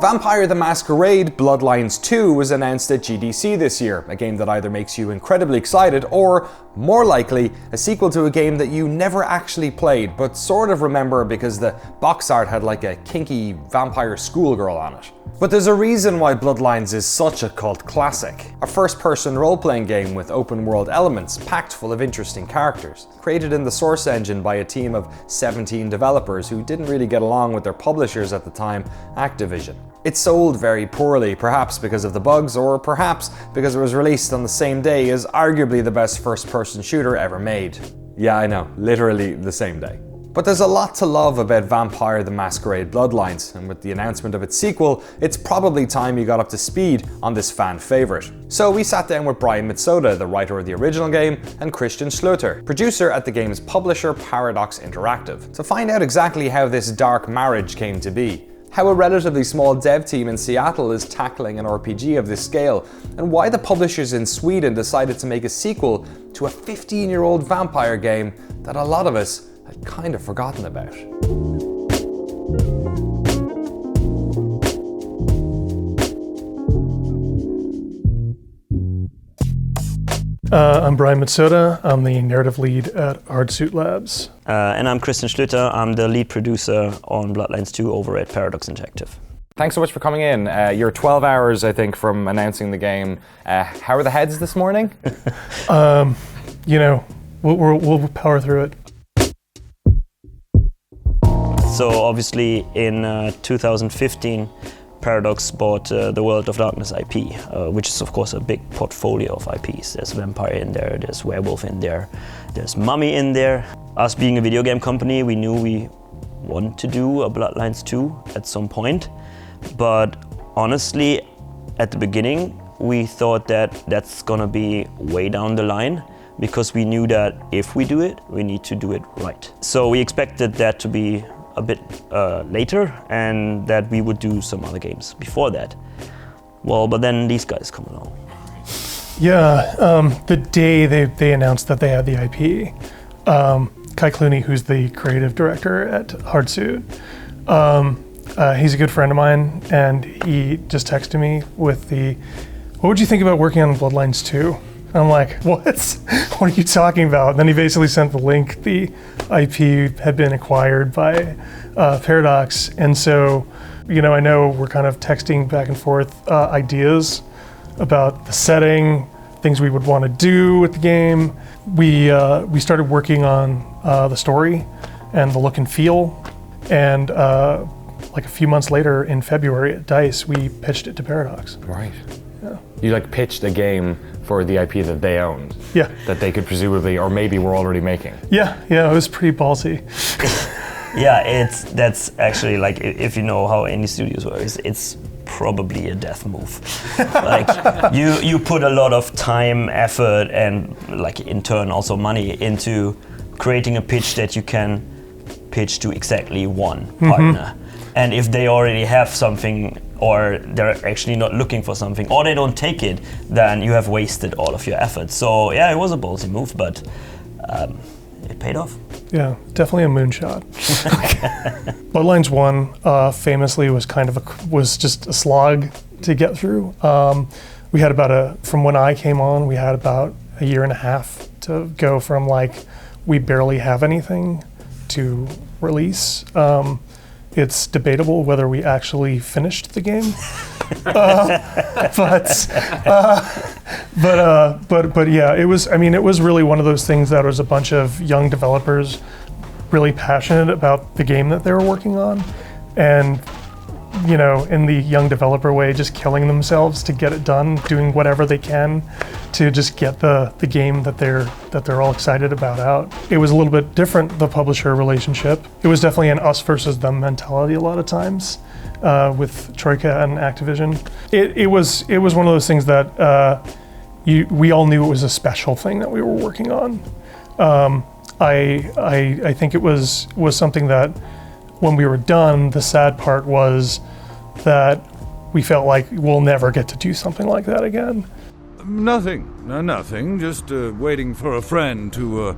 Vampire the Masquerade Bloodlines 2 was announced at GDC this year, a game that either makes you incredibly excited or, more likely, a sequel to a game that you never actually played but sort of remember because the box art had like a kinky vampire schoolgirl on it. But there's a reason why Bloodlines is such a cult classic. A first-person role-playing game with open-world elements packed full of interesting characters, created in the Source engine by a team of 17 developers who didn't really get along with their publishers at the time, Activision. It sold very poorly, perhaps because of the bugs, or perhaps because it was released on the same day as arguably the best first-person shooter ever made. Yeah, I know, literally the same day. But there's a lot to love about Vampire the Masquerade Bloodlines, and with the announcement of its sequel, it's probably time you got up to speed on this fan favorite. So we sat down with Brian Mitsoda, the writer of the original game, and Christian Schlütter, producer at the game's publisher Paradox Interactive, to find out exactly how this dark marriage came to be, how a relatively small dev team in Seattle is tackling an RPG of this scale, and why the publishers in Sweden decided to make a sequel to a 15-year-old vampire game that a lot of us had kind of forgotten about. I'm Brian Mitsoda. I'm the narrative lead at Hardsuit Labs. And I'm Christian Schlütter. I'm the lead producer on Bloodlines 2 over at Paradox Interactive. Thanks so much for coming in. You're 12 hours, I think, from announcing the game. How are the heads this morning? We'll power through it. So obviously in 2015, Paradox bought the World of Darkness IP, which is of course a big portfolio of IPs. There's Vampire in there, there's Werewolf in there, there's Mummy in there. Us being a video game company, we knew we wanted to do a Bloodlines 2 at some point. But honestly, at the beginning, we thought that that's gonna be way down the line, because we knew that if we do it, we need to do it right. So we expected that to be a bit later, and that we would do some other games before that. Well, but then these guys come along. Yeah, the day they announced that they had the IP, Kai Clooney, who's the creative director at Hardsuit, he's a good friend of mine, and he just texted me with what would you think about working on Bloodlines 2? I'm like, what? What are you talking about? And then he basically sent the link. The IP had been acquired by Paradox. And so, I know we're kind of texting back and forth ideas about the setting, things we would want to do with the game. We started working on the story and the look and feel. And like a few months later in February at DICE, we pitched it to Paradox. Right. Yeah. You pitched a game for the IP that they owned. Yeah. That they could presumably, or maybe were already making. Yeah, it was pretty ballsy. Yeah, that's actually if you know how indie studios work, it's probably a death move. You put a lot of time, effort, and in turn also money into creating a pitch that you can pitch to exactly one partner. And if they already have something, or they're actually not looking for something, or they don't take it, then you have wasted all of your efforts. So yeah, it was a ballsy move, but it paid off. Yeah, definitely a moonshot. Bloodlines 1 famously was just a slog to get through. We had from when I came on, we had about a year and a half to go from we barely have anything to release. It's debatable whether we actually finished the game, but yeah, it was. It was really one of those things that was a bunch of young developers really passionate about the game that they were working on, and in the young developer way, just killing themselves to get it done, doing whatever they can to just get the game that they're all excited about out. It was a little bit different, the publisher relationship. It was definitely an us versus them mentality a lot of times with Troika and Activision. It was one of those things that we all knew it was a special thing that we were working on. I think it was something that when we were done, the sad part was that we felt like we'll never get to do something like that again. Nothing. Just waiting for a friend to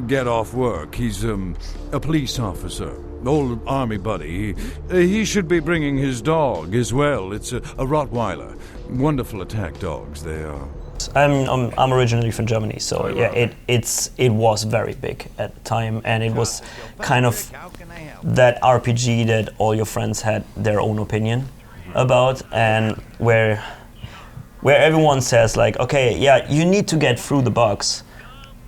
get off work. He's a police officer, old army buddy. He should be bringing his dog as well. It's a Rottweiler. Wonderful attack dogs they are. I'm originally from Germany, so yeah, it was very big at the time, and it was kind of that RPG that all your friends had their own opinion about, and where everyone says like, okay, yeah, you need to get through the bugs,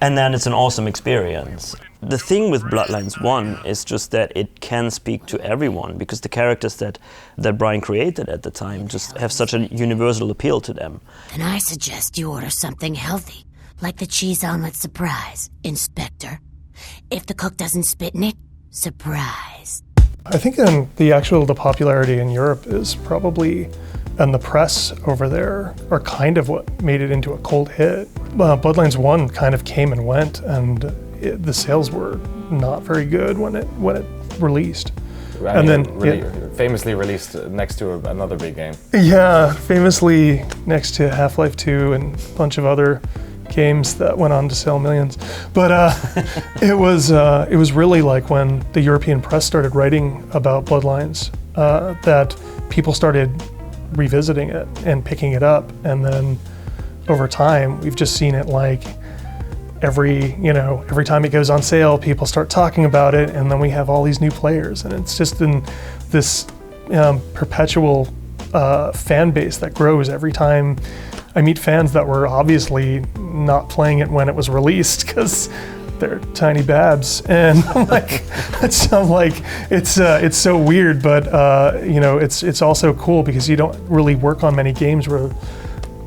and then it's an awesome experience. The thing with Bloodlines 1 is just that it can speak to everyone, because the characters that Brian created at the time just have such a universal appeal to them. Then I suggest you order something healthy, like the cheese omelet surprise, Inspector. If the cook doesn't spit in it, surprise. I think the popularity in Europe is probably, and the press over there are kind of what made it into a cult hit. Bloodlines 1 kind of came and went, and the sales were not very good when it released. And then famously released next to another big game. Yeah, famously next to Half-Life 2 and a bunch of other games that went on to sell millions. But it was really like when the European press started writing about Bloodlines that people started revisiting it and picking it up, and then over time we've just seen it like every time it goes on sale, people start talking about it, and then we have all these new players, and it's just in this perpetual fan base that grows every time I meet fans that were obviously not playing it when it was released because they're tiny babs, and it's so weird, but it's also cool because you don't really work on many games where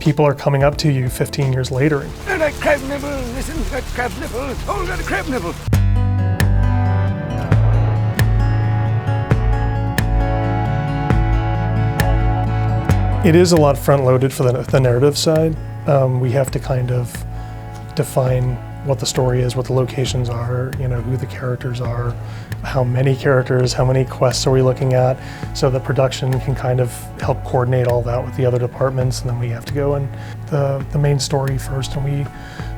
people are coming up to you 15 years later. That crab nibble, listen to that crab nibble, hold that crab nibble. It is a lot front-loaded for the narrative side. We have to kind of define what the story is, what the locations are, who the characters are, how many characters, how many quests are we looking at, so the production can kind of help coordinate all that with the other departments, and then we have to go in the main story first, and we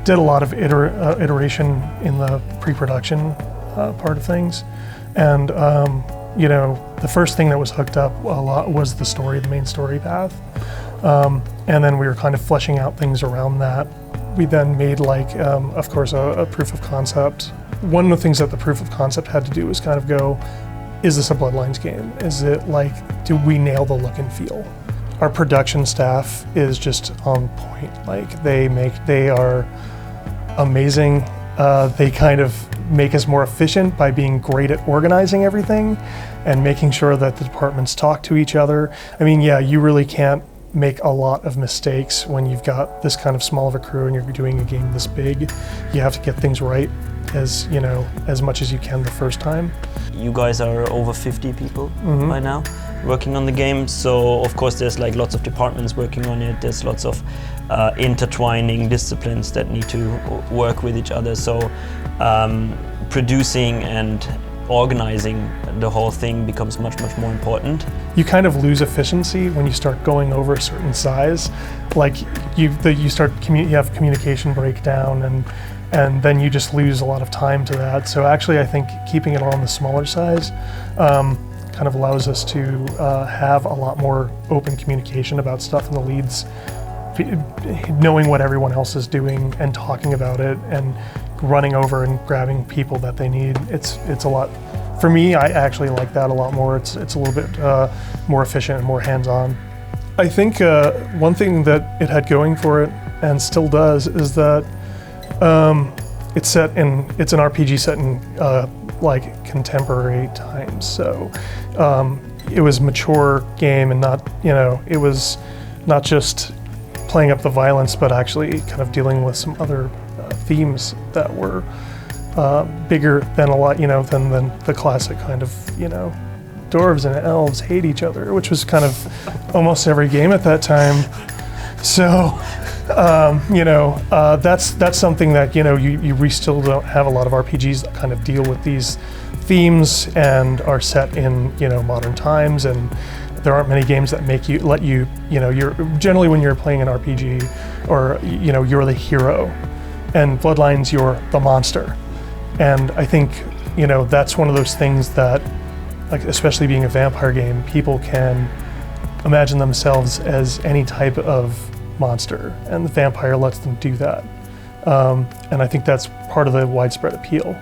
did a lot of iteration in the pre-production part of things, and the first thing that was hooked up a lot was the story, the main story path, and then we were kind of fleshing out things around that. We then made of course, a proof of concept. One of the things that the proof of concept had to do was kind of go, is this a Bloodlines game? Is it do we nail the look and feel? Our production staff is just on point. They are amazing. They kind of make us more efficient by being great at organizing everything and making sure that the departments talk to each other. I mean, yeah, you really can't make a lot of mistakes when you've got this kind of small of a crew and you're doing a game this big. You have to get things right as much as you can the first time. You guys are over 50 people by now working on the game, so of course there's lots of departments working on it. There's lots of intertwining disciplines that need to work with each other, so producing and organizing the whole thing becomes much more important. You kind of lose efficiency when you start going over a certain size. You have communication breakdown, and then you just lose a lot of time to that. So actually I think keeping it on the smaller size kind of allows us to have a lot more open communication about stuff in the leads, knowing what everyone else is doing and talking about it and running over and grabbing people that they need. It's a lot. For me, I actually like that a lot more. It's a little bit more efficient and more hands-on. I think one thing that it had going for it, and still does, is that it's an RPG set in contemporary times. So it was a mature game, and it was not just playing up the violence, but actually kind of dealing with some other themes that were bigger than than the classic kind of, dwarves and elves hate each other, which was kind of almost every game at that time. So, that's something that, we still don't have a lot of RPGs that kind of deal with these themes and are set in, modern times, and there aren't many games that let you, you're generally when you're playing an RPG, or you're the hero, and Bloodlines you're the monster. And I think that's one of those things that, like, especially being a vampire game, people can imagine themselves as any type of monster, and the vampire lets them do that. And I think that's part of the widespread appeal.